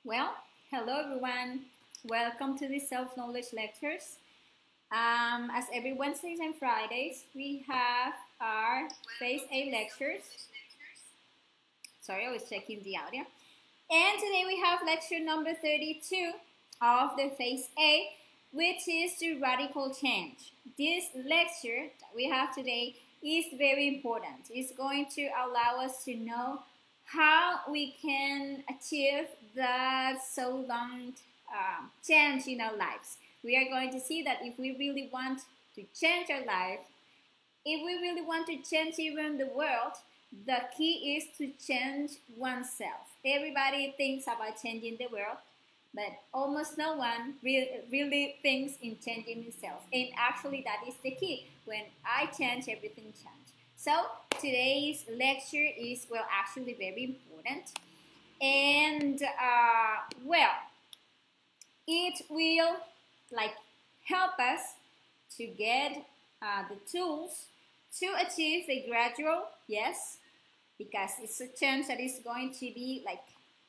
Well, hello everyone. Welcome to the self-knowledge lectures. As every Wednesdays and Fridays, we have our Phase A lectures. Sorry, I was checking the audio. And today we have lecture number 32 of the Phase A, which is the radical change. This lecture that we have today is very important. It's going to allow us to know how we can achieve the so long change in our lives. We are going to see that if we really want to change our life, if we really want to change even the world, the key is to change oneself. Everybody thinks about changing the world, but almost no one really thinks in changing himself. And actually, that is the key. When I change, everything changes. So today's lecture is, well, actually very important. And, it will, help us to get the tools to achieve a gradual, yes, because it's a change that is going to be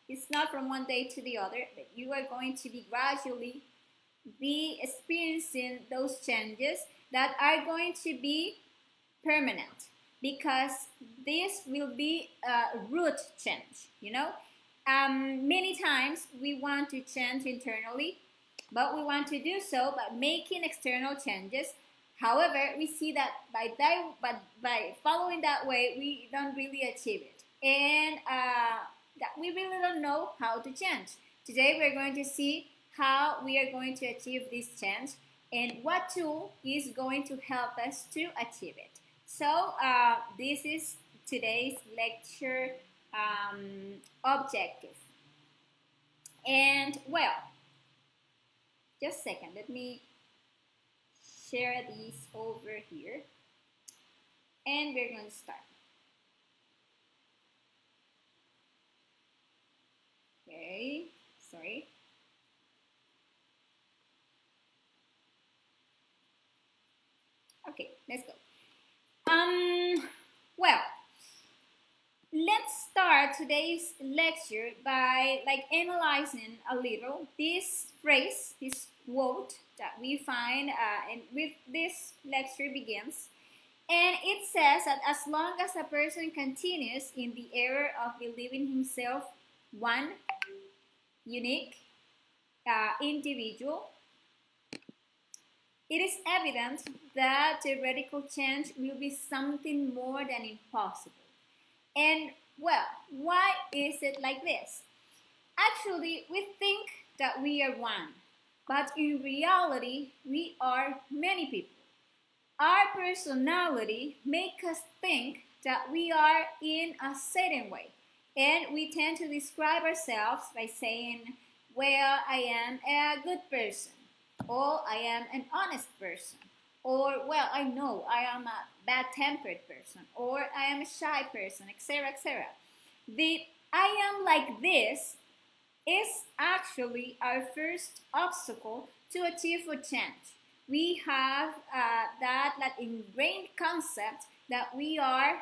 it's not from one day to the other, but you are going to be gradually experiencing those changes that are going to be permanent, because this will be a root change, Many times we want to change internally, but we want to do so by making external changes. However, we see that by following that way, we don't really achieve it. And that we really don't know how to change. Today, we're going to see how we are going to achieve this change and what tool is going to help us to achieve it. So, this is today's lecture objective. And, well, just a second, let me share these over here. And we're going to start. Okay, sorry. Okay, let's go. Well, let's start today's lecture by analyzing a little this phrase, this quote that we find, and with this lecture begins. And it says that as long as a person continues in the error of believing himself one unique individual, it is evident that the radical change will be something more than impossible. And, well, why is it like this? Actually, we think that we are one, but in reality, we are many people. Our personality makes us think that we are in a certain way, and we tend to describe ourselves by saying, well, I am a good person, or I am an honest person, or, well, I know I am a bad-tempered person, or I am a shy person, etc., etc. The I am like this is actually our first obstacle to achieve a change. We have that ingrained concept that we are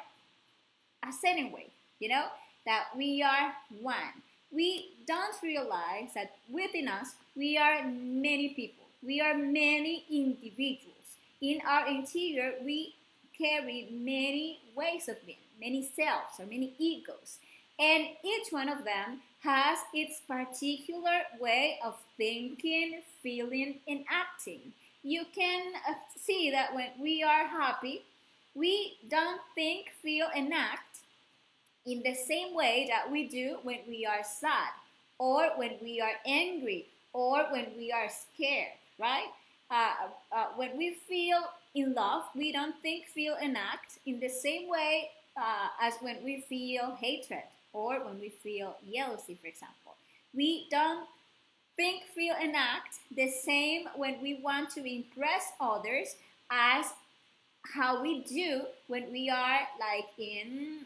a certain way, that we are one. We don't realize that within us, we are many people. We are many individuals. In our interior, we carry many ways of being, many selves or many egos. And each one of them has its particular way of thinking, feeling, and acting. You can see that when we are happy, we don't think, feel, and act in the same way that we do when we are sad, or when we are angry, or when we are scared, right? When we feel in love, we don't think, feel, and act in the same way as when we feel hatred, or when we feel jealousy, for example. We don't think, feel, and act the same when we want to impress others as how we do when we are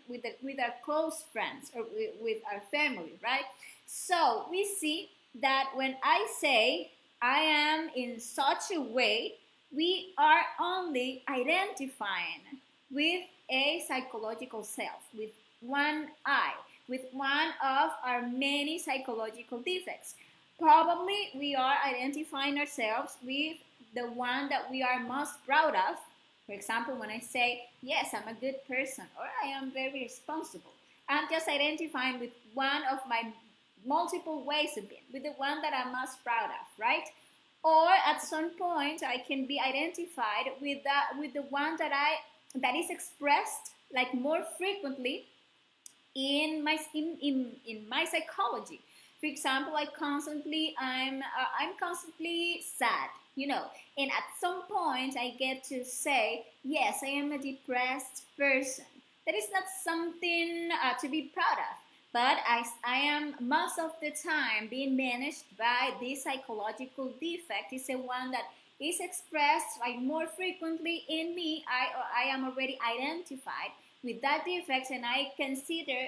with our close friends or with our family, right? So we see that when I say I am in such a way, we are only identifying with a psychological self, with one I. with one of our many psychological defects. Probably we are identifying ourselves with the one that we are most proud of. For example, when I say, yes, I'm a good person, or I am very responsible, I'm just identifying with one of my multiple ways of being, with the one that I'm most proud of, right? Or at some point, I can be identified with the one that is expressed like more frequently in my psychology. For example, I'm constantly sad, and at some point I get to say, yes, I am a depressed person. That is not something to be proud of, but I am most of the time being managed by this psychological defect. Is a one that is expressed like more frequently in me. I am already identified with that defect, and I consider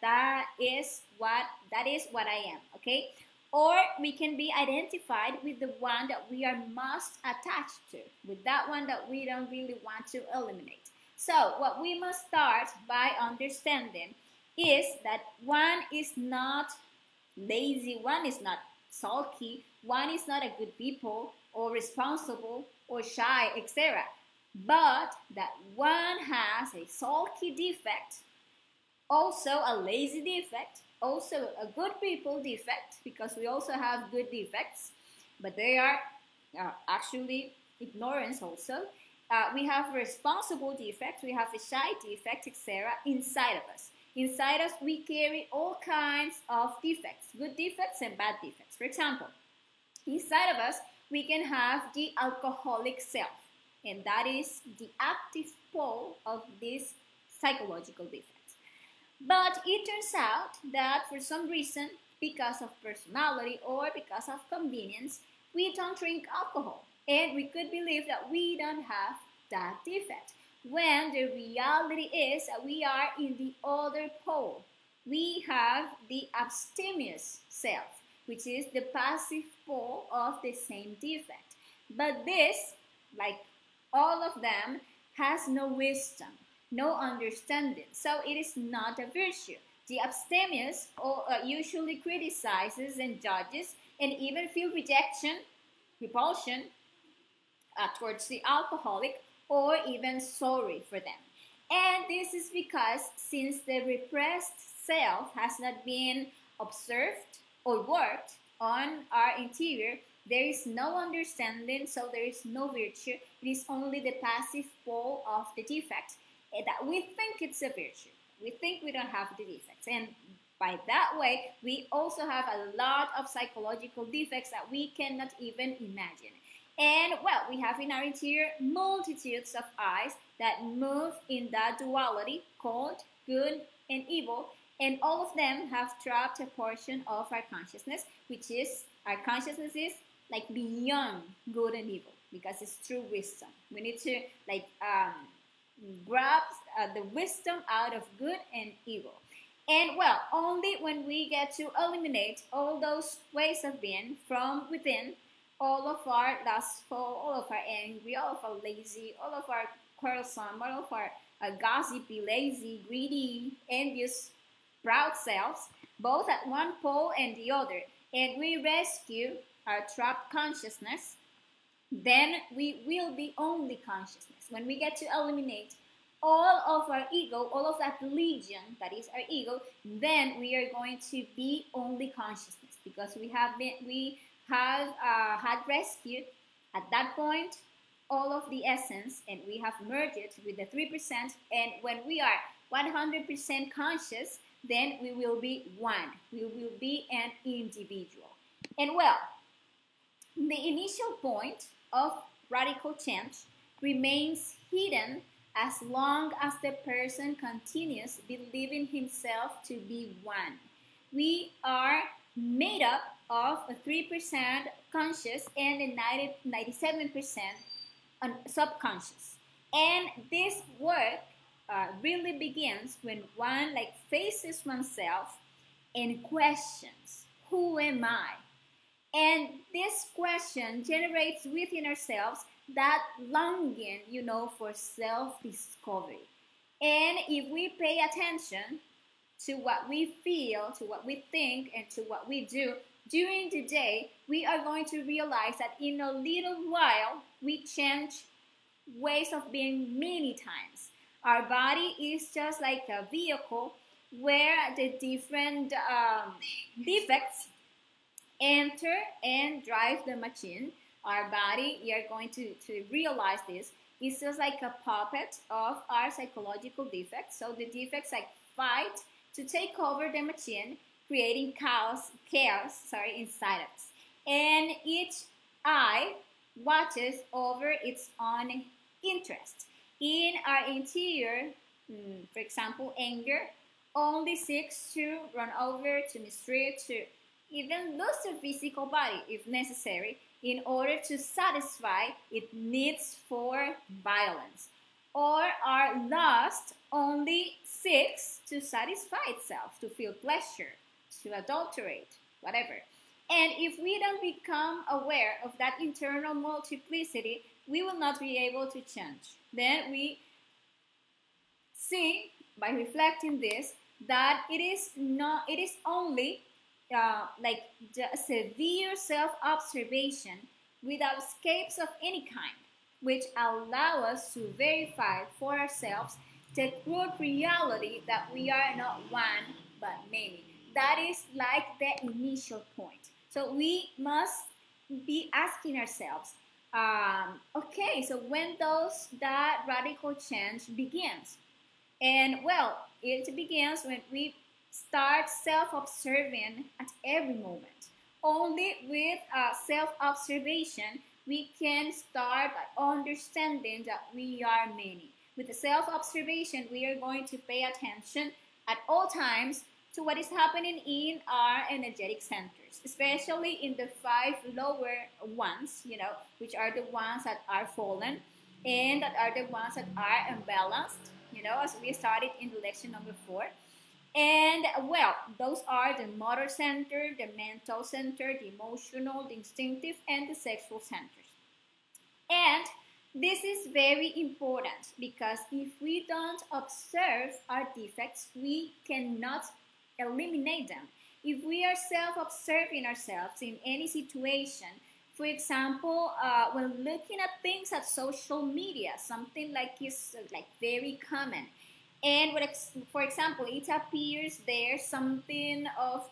that is what I am. Okay, or we can be identified with the one that we are most attached to, with that one that we don't really want to eliminate. So what we must start by understanding is that one is not lazy, one is not sulky, one is not a good people or responsible or shy, etc. But that one has a sulky defect, also a lazy defect, also a good people defect, because we also have good defects, but they are actually ignorance also. We have a responsible defect, we have a shy defect, etc. inside of us. Inside us, we carry all kinds of defects, good defects and bad defects. For example, inside of us, we can have the alcoholic self, and that is the active pole of this psychological defect. But it turns out that for some reason, because of personality or because of convenience, we don't drink alcohol. And we could believe that we don't have that defect, when the reality is that we are in the other pole. We have the abstemious self, which is the passive pole of the same defect. But this, like all of them, has no wisdom, no understanding, so it is not a virtue. The abstemious usually criticizes and judges and even feel rejection, repulsion towards the alcoholic, or even sorry for them. And this is because since the repressed self has not been observed or worked on our interior, there is no understanding, so there is no virtue. It is only the passive pole of the defect that we think it's a virtue. We think we don't have the defects. And by that way, we also have a lot of psychological defects that we cannot even imagine. And well, we have in our interior multitudes of eyes that move in that duality called good and evil, and all of them have trapped a portion of our consciousness, which is, our consciousness is like beyond good and evil, because it's true wisdom. We need to grab the wisdom out of good and evil. And well, only when we get to eliminate all those ways of being from within, all of our lustful, all of our angry, all of our lazy, all of our quarrelsome, all of our gossipy, lazy, greedy, envious, proud selves, both at one pole and the other, and we rescue our trapped consciousness, then we will be only consciousness. When we get to eliminate all of our ego, all of that legion that is our ego, then we are going to be only consciousness, because we have had rescued at that point all of the essence, and we have merged it with the 3%. And when we are 100% conscious, then we will be one. We will be an individual. And well, the initial point of radical change remains hidden as long as the person continues believing himself to be one. We are made up of a 3% conscious and a 97% subconscious. And this work really begins when one faces oneself and questions, who am I? And this question generates within ourselves that longing, for self-discovery. And if we pay attention to what we feel, to what we think, and to what we do during the day, we are going to realize that in a little while we change ways of being many times. Our body is just like a vehicle where the different defects enter and drive the machine. Our body, you are going to realize this, is just like a puppet of our psychological defects. So the defects like fight to take over the machine, creating chaos inside us. And each eye watches over its own interest. In our interior, for example, anger only seeks to run over, to mistreat, to even lose the physical body if necessary in order to satisfy its needs for violence. Or our lust only seeks to satisfy itself, to feel pleasure, to adulterate, whatever. And if we don't become aware of that internal multiplicity, we will not be able to change. Then we see, by reflecting this, that it is only like the severe self-observation without escapes of any kind, which allow us to verify for ourselves the cruel reality that we are not one but many. That is like the initial point. So we must be asking ourselves, okay, so when does that radical change begins? And well, it begins when we start self-observing at every moment. Only with self-observation we can start understanding that we are many. With the self-observation, we are going to pay attention at all times to what is happening in our energetic centers, especially in the 5 lower ones, which are the ones that are fallen and that are the ones that are imbalanced, as we started in the lection number 4. And well, those are the motor center, the mental center, the emotional, the instinctive, and the sexual centers. And this is very important because if we don't observe our defects, we cannot eliminate them. If we are self-observing ourselves in any situation, for example, when looking at things at social media, something like is like very common. And for example, it appears there something of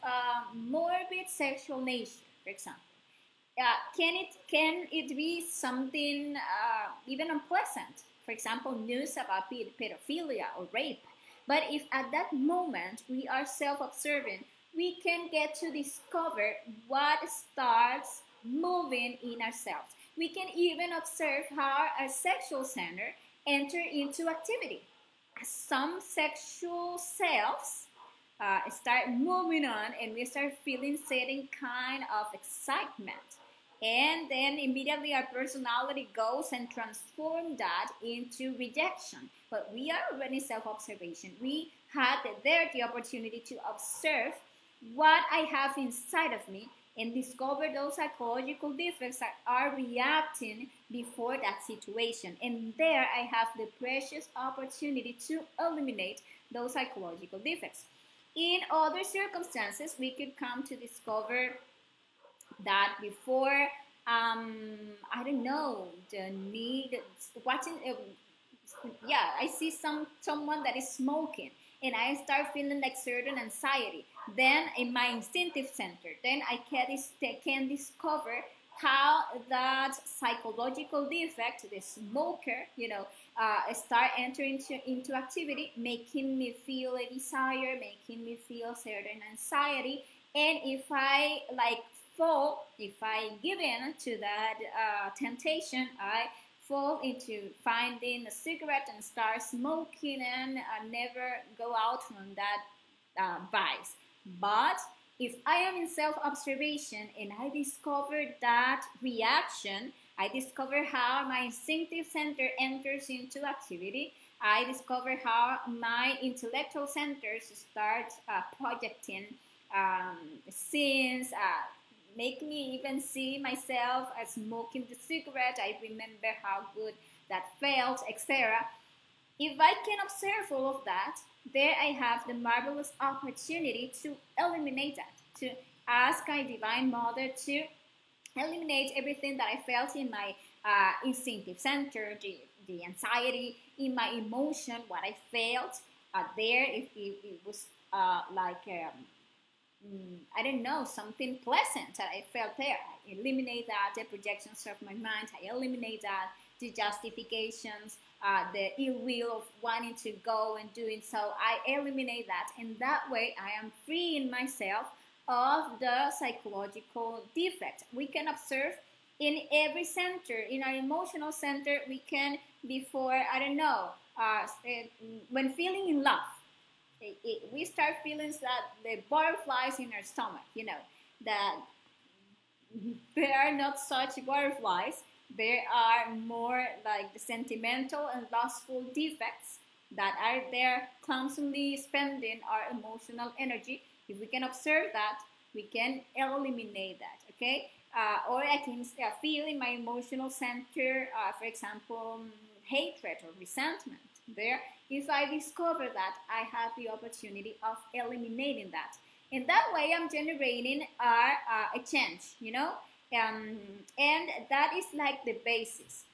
morbid sexual nature, for example. Can it be something even unpleasant? For example, news about pedophilia or rape. But if at that moment we are self-observing, we can get to discover what starts moving in ourselves. We can even observe how our sexual center enter into activity. Some sexual selves start moving on and we start feeling certain kind of excitement. And then immediately our personality goes and transforms that into rejection. But we are already self-observation. We had there the opportunity to observe what I have inside of me and discover those psychological defects that are reacting before that situation. And there I have the precious opportunity to eliminate those psychological defects. In other circumstances, we could come to discover that before, I don't know, the need, watching, I see someone that is smoking and I start feeling like certain anxiety. Then in my instinctive center, then I can discover how that psychological defect, the smoker, start entering into activity, making me feel a desire, making me feel certain anxiety. And if I if I give in to that temptation, I fall into finding a cigarette and start smoking and never go out from that vice. But if I am in self-observation and I discover that reaction, I discover how my instinctive center enters into activity, I discover how my intellectual centers start projecting scenes, make me even see myself as smoking the cigarette. I remember how good that felt, etc. If I can observe all of that, there I have the marvelous opportunity to eliminate that, to ask my Divine Mother to eliminate everything that I felt in my instinctive center, the anxiety, in my emotion, what I felt there, if it was I don't know, something pleasant that I felt there. I eliminate that, the projections of my mind, I eliminate that, the justifications, the ill will of wanting to go and doing so, I eliminate that. And that way I am freeing myself of the psychological defect. We can observe in every center, in our emotional center, we can, before, I don't know, when feeling in love, we start feeling that the butterflies in our stomach, you know, that there are not such butterflies. There are more like the sentimental and lustful defects that are there constantly spending our emotional energy. If we can observe that, we can eliminate that, okay? Or I can feel in my emotional center, for example, hatred or resentment there. If I discover that, I have the opportunity of eliminating that. And that way I'm generating a change, you know? And that is like the basis.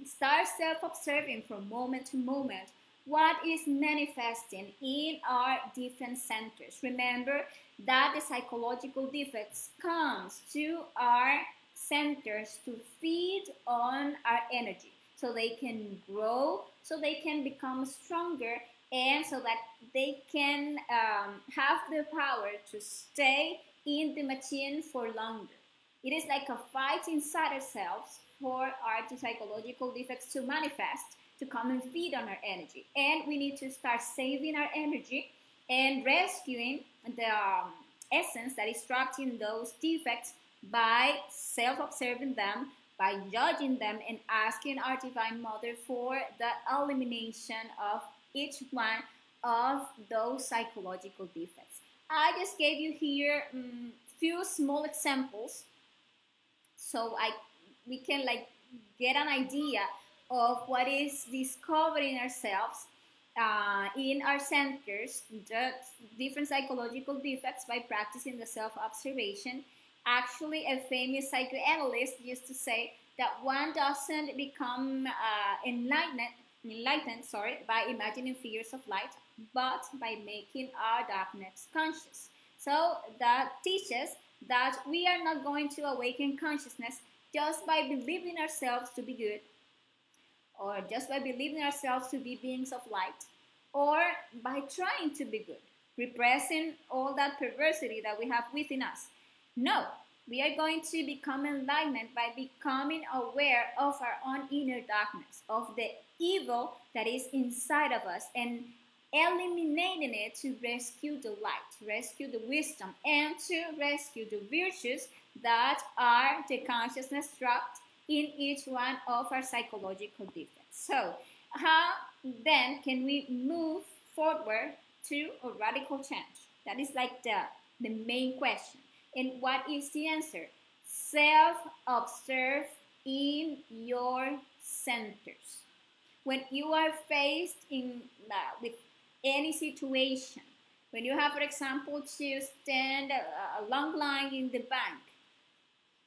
Start self-observing from moment to moment what is manifesting in our different centers. Remember that the psychological defects comes to our centers to feed on our energy, so they can grow, so they can become stronger, and so that they can have the power to stay in the machine for longer. It is like a fight inside ourselves for our psychological defects to manifest, to come and feed on our energy. And we need to start saving our energy and rescuing the essence that is trapped in those defects by self-observing them, by judging them, and asking our Divine Mother for the elimination of each one of those psychological defects. I just gave you here few small examples so we can like get an idea of what is discovered in ourselves, in our centers, the different psychological defects by practicing the self-observation. Actually, a famous psychoanalyst used to say that one doesn't become enlightened by imagining figures of light, but by making our darkness conscious. So that teaches that we are not going to awaken consciousness just by believing ourselves to be good, or just by believing ourselves to be beings of light, or by trying to be good, repressing all that perversity that we have within us. No, we are going to become enlightened by becoming aware of our own inner darkness, of the evil that is inside of us, and eliminating it to rescue the light, to rescue the wisdom, and to rescue the virtues that are the consciousness trapped in each one of our psychological defects. So, how then can we move forward to a radical change? That is like the main question. And what is the answer? Self-observe in your centers. When you are faced with any situation, when you have, for example, to stand a long line in the bank,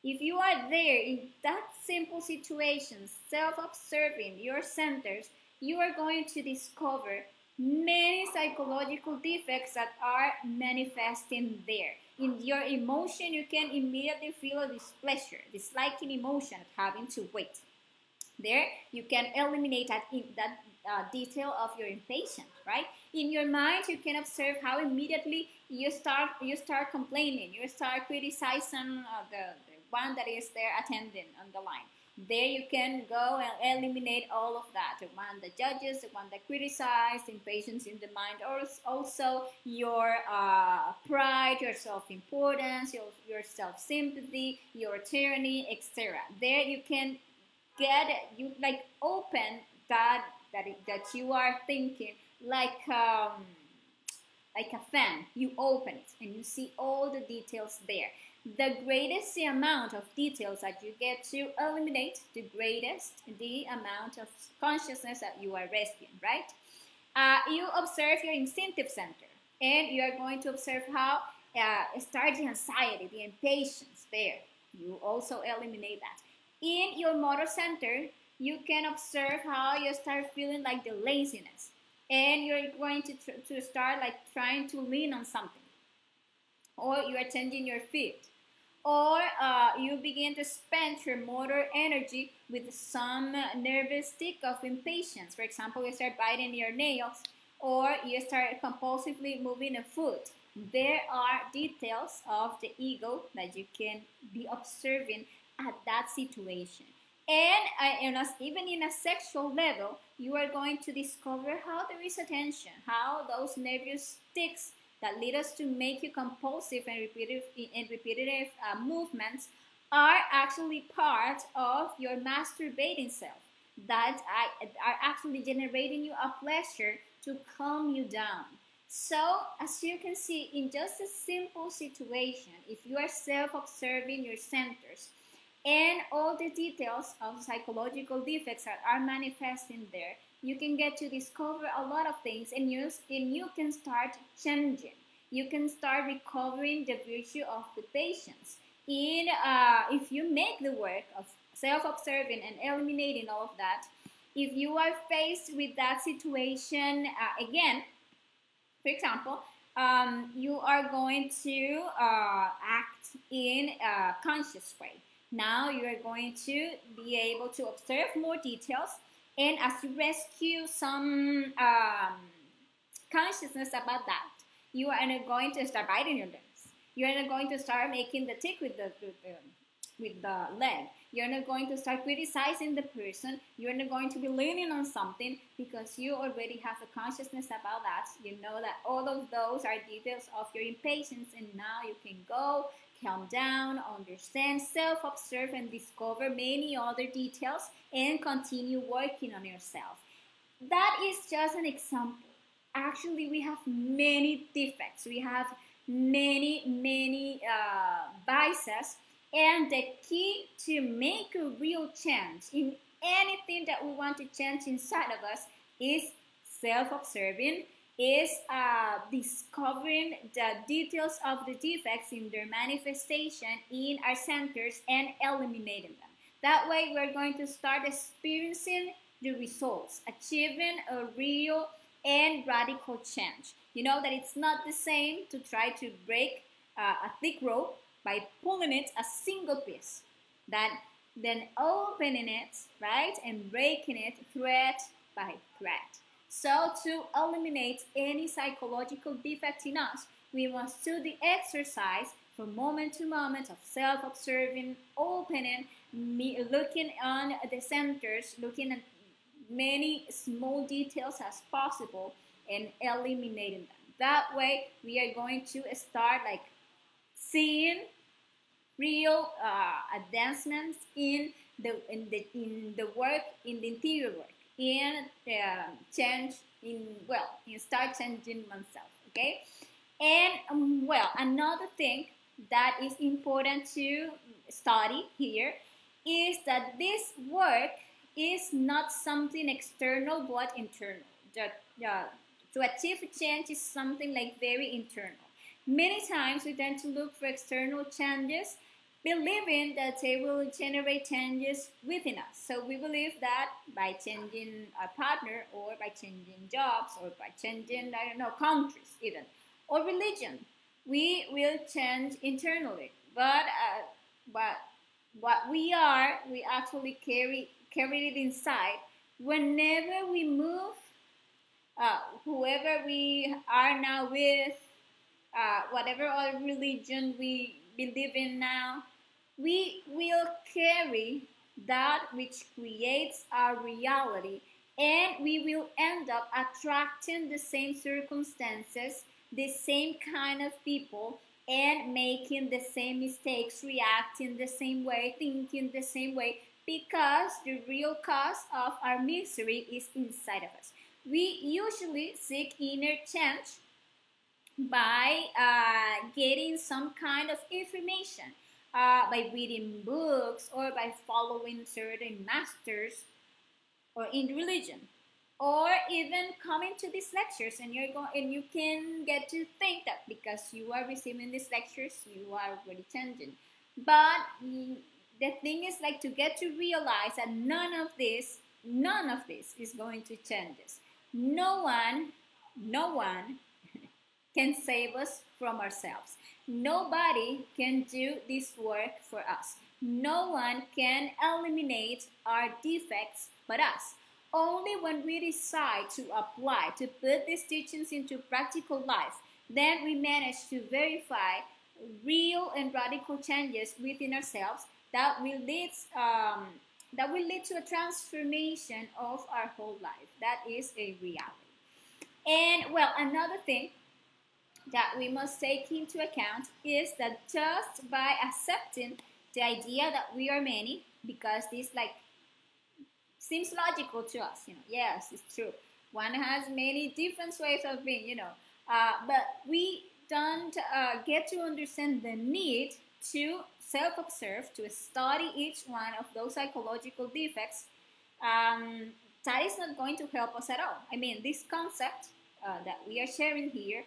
if you are there in that simple situation, self-observing your centers, you are going to discover many psychological defects that are manifesting there. In your emotion, you can immediately feel a displeasure, disliking emotion of having to wait. There, you can eliminate that detail of your impatience, right? In your mind, you can observe how immediately you start complaining, you start criticizing the one that is there attending on the line. There you can go and eliminate all of that. The one that judges, the one that criticizes, impatience in the mind, or also your pride, your self-importance, your self-sympathy, your tyranny, etc. There you can get it. You like open that you are thinking like a fan. You open it and you see all the details there. the greatest the amount of details that you get to eliminate, the greatest the amount of consciousness that you are resting, right? You observe your instinctive center, and you are going to observe how starts the anxiety, the impatience there. You also eliminate that. In your motor center, you can observe how you start feeling like the laziness, and you're going to start like trying to lean on something, or you are changing your feet, or you begin to spend your motor energy with some nervous tick of impatience. For example, you start biting your nails, or you start compulsively moving a foot. There are details of the ego that you can be observing at that situation. And even in a sexual level, you are going to discover how there is a tension, how those nervous ticks that lead us to make you compulsive and repetitive movements are actually part of your masturbating self that are actually generating you a pleasure to calm you down. So, as you can see, in just a simple situation, if you are self-observing your centers and all the details of psychological defects that are manifesting there, you can get to discover a lot of things, and you can start changing. You can start recovering the virtue of the patience. If you make the work of self-observing and eliminating all of that, if you are faced with that situation again, for example, you are going to act in a conscious way. Now you are going to be able to observe more details, and as you rescue some consciousness about that, you are going to start biting your lips. You are going to start making the tick with the leg. You're not going to start criticizing the person. You're not going to be leaning on something because you already have a consciousness about that. You know that all of those are details of your impatience, and now you can go, calm down, understand, self-observe, and discover many other details and continue working on yourself. That is just an example. Actually, we have many defects. We have many biases. And the key to make a real change in anything that we want to change inside of us is self-observing, is discovering the details of the defects in their manifestation in our centers and eliminating them. That way, we're going to start experiencing the results, achieving a real and radical change. You know that it's not the same to try to break a thick rope by pulling it a single piece, then opening it, right, and breaking it thread by thread. So to eliminate any psychological defect in us, we must do the exercise from moment to moment of self-observing, opening, looking on the centers, looking at many small details as possible and eliminating them. That way, we are going to start like seeing real advancements in the work, in the interior work, in change, in start changing oneself. Okay, and another thing that is important to study here is that this work is not something external but internal. To achieve change is something like very internal. Many times we tend to look for external changes, believing that they will generate changes within us. So we believe that by changing a partner, or by changing jobs, or by changing, countries even, or religion, we will change internally. But what we are, we actually carry it inside. Whenever we move, whoever we are now with, whatever other religion we believe in now, we will carry that which creates our reality, and we will end up attracting the same circumstances, the same kind of people, and making the same mistakes, reacting the same way, thinking the same way, because the real cause of our misery is inside of us. We usually seek inner change by getting some kind of information, by reading books or by following certain masters or in religion, or even coming to these lectures, and you can get to think that because you are receiving these lectures you are already changing. But the thing is like to get to realize that none of this is going to change us. No one can save us from ourselves. Nobody can do this work for us. No one can eliminate our defects but us. Only when we decide to apply, to put these teachings into practical life, then we manage to verify real and radical changes within ourselves that will lead to a transformation of our whole life. That is a reality. And well, another thing that we must take into account is that just by accepting the idea that we are many, because this like seems logical to us, yes, it's true. One has many different ways of being, but we don't get to understand the need to self-observe, to study each one of those psychological defects. That is not going to help us at all. I mean, this concept that we are sharing here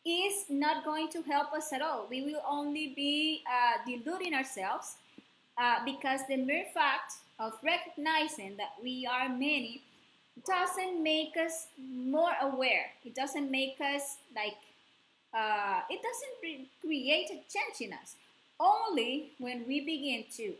is not going to help us at all. We will only be deluding ourselves, because the mere fact of recognizing that we are many doesn't make us more aware. It doesn't make us like, it doesn't create a change in us. Only when we begin to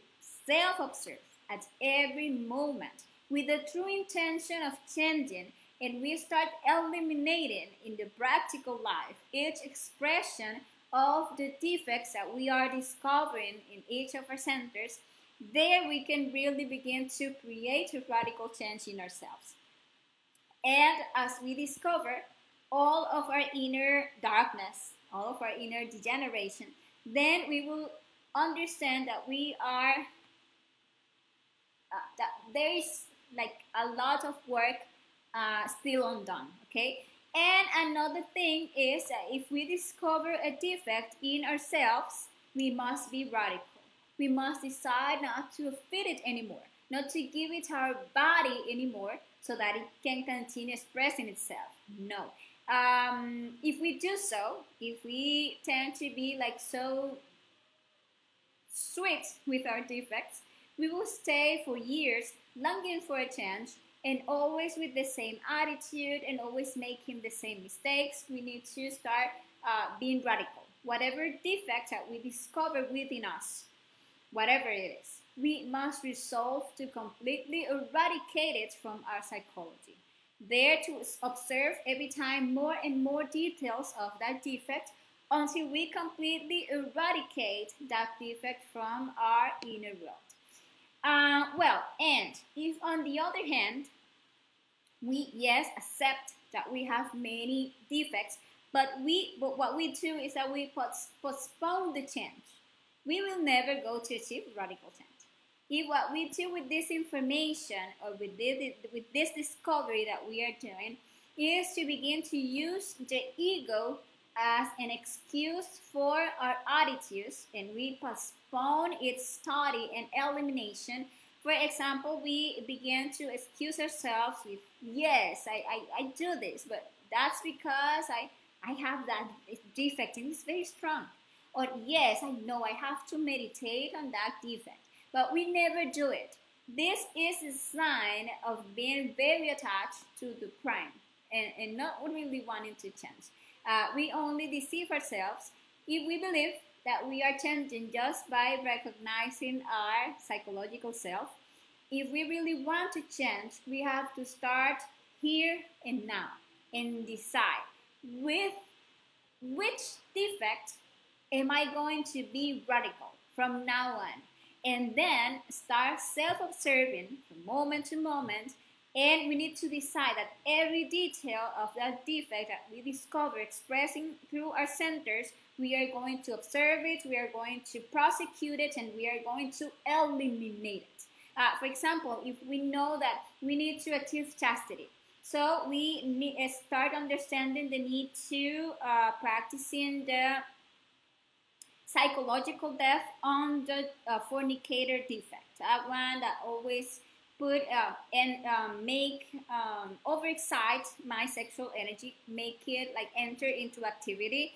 self-observe at every moment with the true intention of changing, and we start eliminating in the practical life each expression of the defects that we are discovering in each of our centers, there we can really begin to create a radical change in ourselves. And as we discover all of our inner darkness, all of our inner degeneration, then we will understand that we are, that there is like a lot of work still undone, okay? And another thing is that if we discover a defect in ourselves, we must be radical. We must decide not to feed it anymore, not to give it our body anymore so that it can continue expressing itself. No. If we do so, if we tend to be like so sweet with our defects, we will stay for years longing for a change and always with the same attitude and always making the same mistakes. We need to start being radical. Whatever defect that we discover within us, whatever it is, we must resolve to completely eradicate it from our psychology. There to observe every time more and more details of that defect until we completely eradicate that defect from our inner world. And if on the other hand, we yes accept that we have many defects, but what we do is that we postpone the change. We will never go to achieve radical change. If what we do with this information or with this discovery that we are doing is to begin to use the ego as an excuse for our attitudes, and we postpone its study and elimination. For example, we begin to excuse ourselves with, yes, I do this, but that's because I have that defect and it's very strong. Or yes, I know I have to meditate on that defect, but we never do it. This is a sign of being very attached to the prime and not really wanting to change. We only deceive ourselves if we believe that we are changing just by recognizing our psychological self. If we really want to change, we have to start here and now and decide with which defect am I going to be radical from now on, and then start self-observing from moment to moment. And we need to decide that every detail of that defect that we discover expressing through our centers, we are going to observe it, we are going to prosecute it, and we are going to eliminate it. For example, if we know that we need to achieve chastity, So we start understanding the need to practicing the psychological depth on the fornicator defect. That one that always put and make overexcite my sexual energy, make it like enter into activity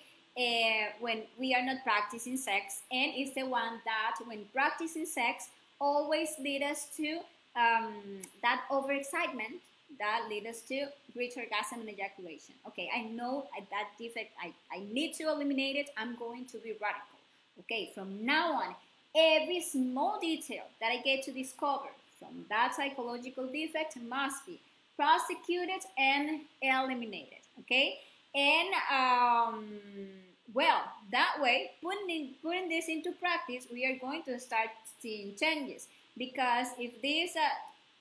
when we are not practicing sex, and it's the one that when practicing sex always lead us to that overexcitement that lead us to reach orgasm and ejaculation. Okay, I know that defect, I need to eliminate it. I'm going to be radical. Okay, from now on, every small detail that I get to discover from that psychological defect must be prosecuted and eliminated. Okay, and well, that way, putting this into practice, we are going to start seeing changes. Because if this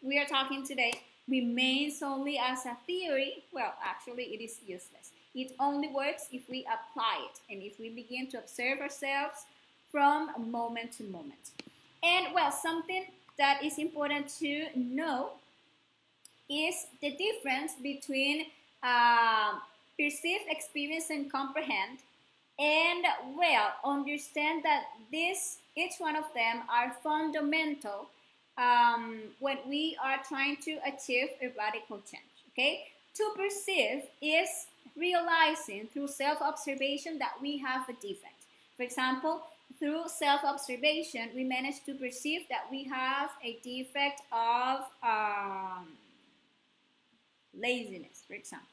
we are talking today remains only as a theory, well, actually, it is useless. It only works if we apply it and if we begin to observe ourselves from moment to moment. And well, something that is important to know is the difference between perceive, experience, and comprehend. And well, understand that each one of them are fundamental when we are trying to achieve a radical change. Okay, to perceive is realizing through self-observation that we have a defect. For example, through self-observation, we manage to perceive that we have a defect of laziness, for example.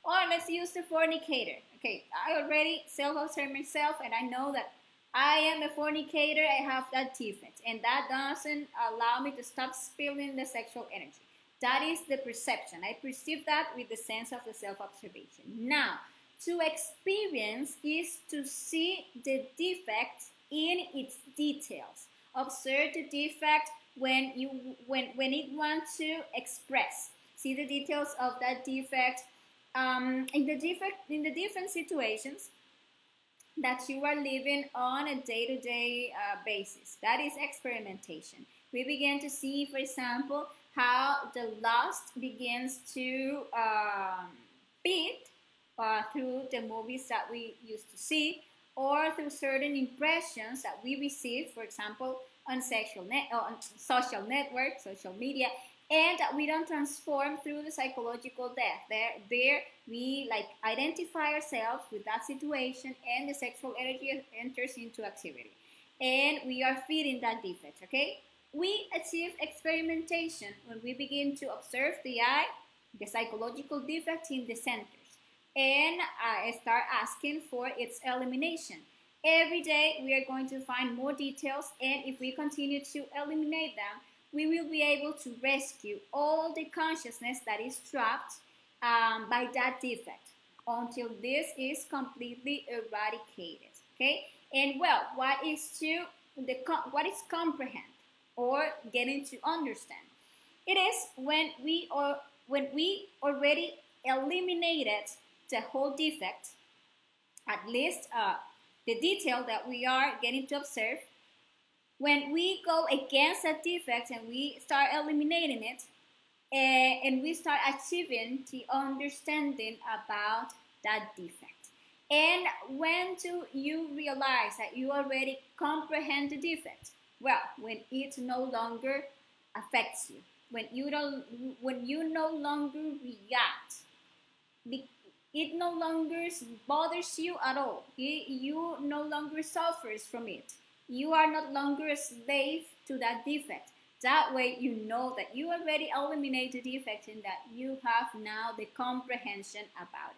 Or let's use the fornicator. Okay, I already self-observe myself and I know that I am a fornicator, I have that defect. And that doesn't allow me to stop spilling the sexual energy. That is the perception. I perceive that with the sense of the self-observation. Now, to experience is to see the defect in its details. Observe the defect when it wants to express. See the details of that defect in the different situations that you are living on a day-to-day basis. That is experimentation. We begin to see, for example, how the lust begins to feed through the movies that we used to see, or through certain impressions that we receive, for example, on social networks, social media, and we don't transform through the psychological depth. There we like identify ourselves with that situation, and the sexual energy enters into activity, and we are feeding that defect. Okay, we achieve experimentation when we begin to observe the eye, the psychological defect in the centers, and start asking for its elimination. Every day we are going to find more details, and if we continue to eliminate them, we will be able to rescue all the consciousness that is trapped by that defect until this is completely eradicated. Okay, and well, what is comprehend or getting to understand? It is when we already eliminated the whole defect, at least the detail that we are getting to observe. When we go against that defect and we start eliminating it, and we start achieving the understanding about that defect. And when do you realize that you already comprehend the defect? Well, when it no longer affects you, when you no longer react, it no longer bothers you at all. You no longer suffers from it. You are no longer a slave to that defect. That way you know that you already eliminated the defect and that you have now the comprehension about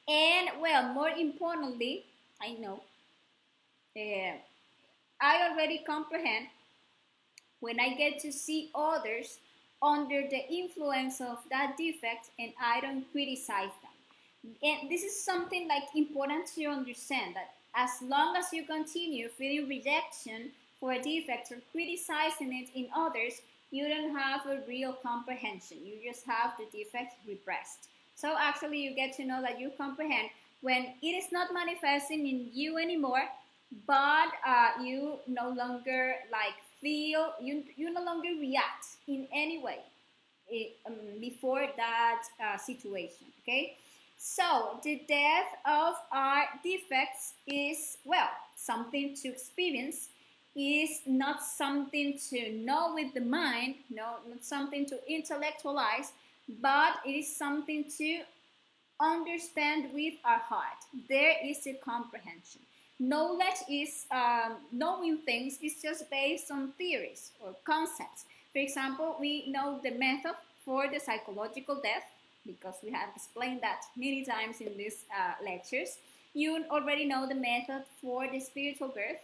it. And well, more importantly, I know, I already comprehend when I get to see others under the influence of that defect and I don't criticize them. And this is something like important to understand, that as long as you continue feeling rejection for a defect or criticizing it in others, you don't have a real comprehension. You just have the defect repressed. So actually you get to know that you comprehend when it is not manifesting in you anymore, but you no longer like feel, you no longer react in any way. before that situation, okay? So the death of our defects is, well, something to experience, is not something to know with the mind, no, not something to intellectualize, but it is something to understand with our heart. There is a comprehension. Knowledge is knowing things is just based on theories or concepts. For example, we know the method for the psychological death because we have explained that many times in these lectures. You already know the method for the spiritual birth,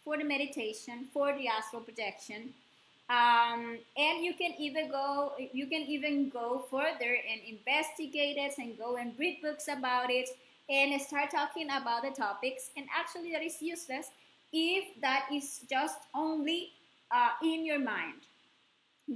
for the meditation, for the astral projection, and you can even go further and investigate it and go and read books about it and start talking about the topics. And actually, that is useless if that is just only in your mind.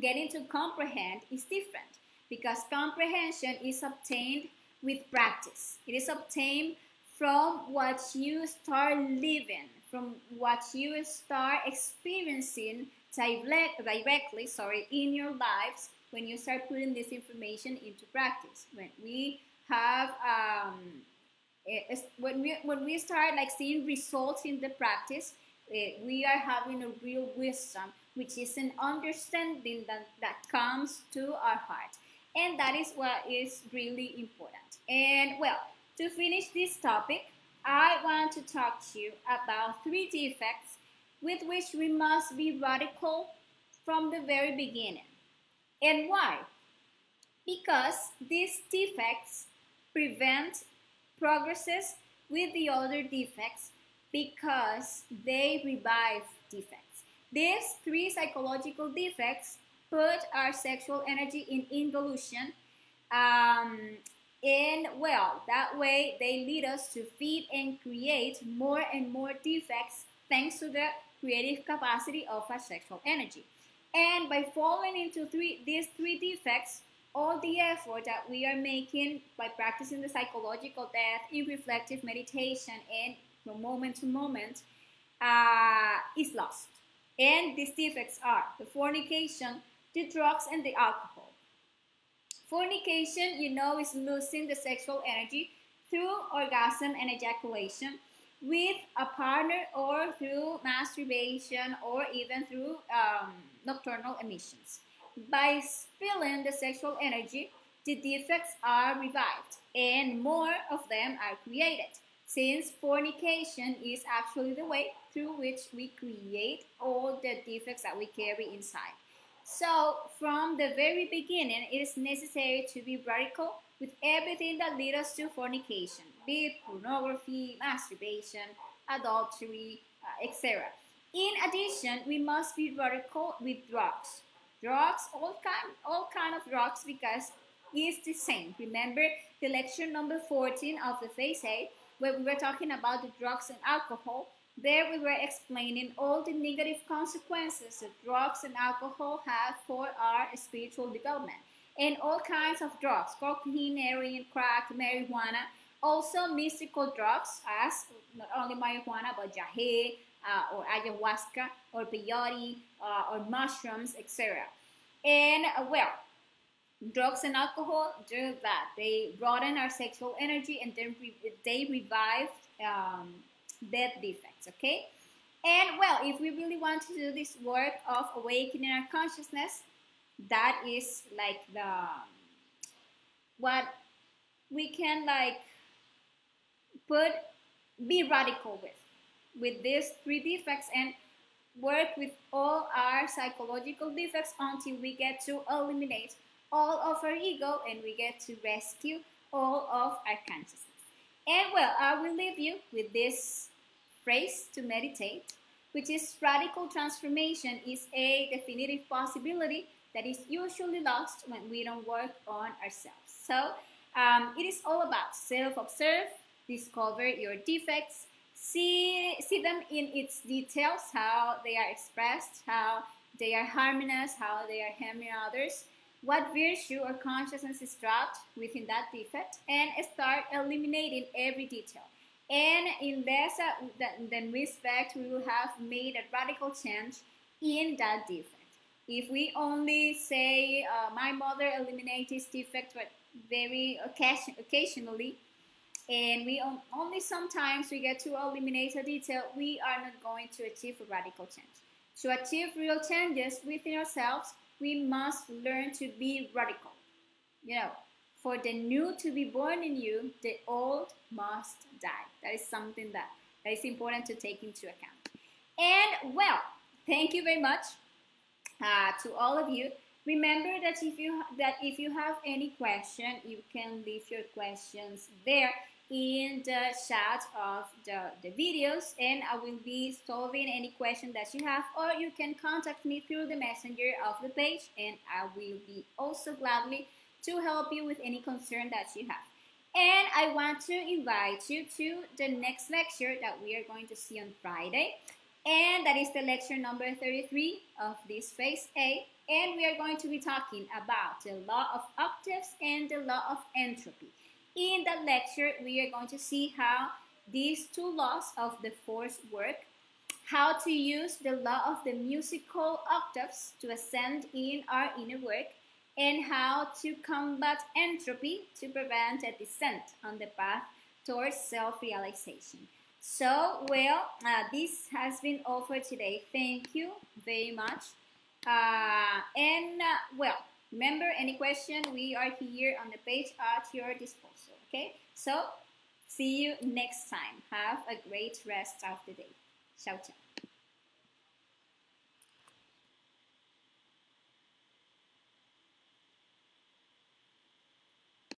Getting to comprehend is different because comprehension is obtained with practice. It is obtained from what you start living, from what you start experiencing directly in your lives when you start putting this information into practice. When we have when we start like seeing results in the practice, we are having a real wisdom, which is an understanding that comes to our heart, and that is what is really important. And well, to finish this topic, I want to talk to you about 3 defects with which we must be radical from the very beginning. And why? Because these defects prevent progresses with the other defects because they revive defects. These 3 psychological defects put our sexual energy in involution, and well, that way they lead us to feed and create more and more defects thanks to the creative capacity of our sexual energy. And by falling into these 3 defects, all the effort that we are making by practicing the psychological death in reflective meditation and from moment to moment is lost. And these defects are the fornication, the drugs, and the alcohol. Fornication, you know, is losing the sexual energy through orgasm and ejaculation with a partner or through masturbation or even through nocturnal emissions. By spilling the sexual energy, the defects are revived and more of them are created, since fornication is actually the way through which we create all the defects that we carry inside. So, from the very beginning, it is necessary to be radical with everything that leads us to fornication, be it pornography, masturbation, adultery, etc. In addition, we must be radical with drugs. Drugs, all kind of drugs, because it's the same. Remember the lecture number 14 of the Phase A, where we were talking about the drugs and alcohol. There we were explaining all the negative consequences that drugs and alcohol have for our spiritual development. And all kinds of drugs, cocaine, heroin, crack, marijuana, also mystical drugs as not only marijuana but jahe, or ayahuasca, or peyote, or mushrooms, etc. And well, drugs and alcohol do that. They broaden our sexual energy and then they revive death defects, okay? And well, if we really want to do this work of awakening our consciousness, that is like what we can like be radical with these 3 defects and work with all our psychological defects until we get to eliminate all of our ego and we get to rescue all of our consciousness. And well, I will leave you with this phrase to meditate, which is radical transformation is a definitive possibility that is usually lost when we don't work on ourselves. So it is all about self-observe, discover your defects, see them in its details, how they are expressed, how they are harmonious, how they are harming others, what virtue or consciousness is trapped within that defect, and start eliminating every detail. And in this then respect, we will have made a radical change in that defect. If we only say, my mother eliminates this defect, but very occasionally, and we only sometimes we get to eliminate a detail, we are not going to achieve a radical change. To achieve real changes within ourselves, we must learn to be radical. You know, for the new to be born in you, the old must die. That is something that is important to take into account. And well, thank you very much to all of you. Remember that if you have any question, you can leave your questions there in the chat of the videos, and I will be solving any question that you have, or you can contact me through the messenger of the page, and I will be also gladly to help you with any concern that you have. And I want to invite you to the next lecture that we are going to see on Friday, and that is the lecture number 33 of this phase A, and we are going to be talking about the law of octaves and the law of entropy. In that lecture, we are going to see how these two laws of the force work, how to use the law of the musical octaves to ascend in our inner work, and how to combat entropy to prevent a descent on the path towards self-realization. So, well, this has been all for today. Thank you very much. Well, remember, any question, we are here on the page at your disposal, okay? So, see you next time. Have a great rest of the day. Ciao, ciao.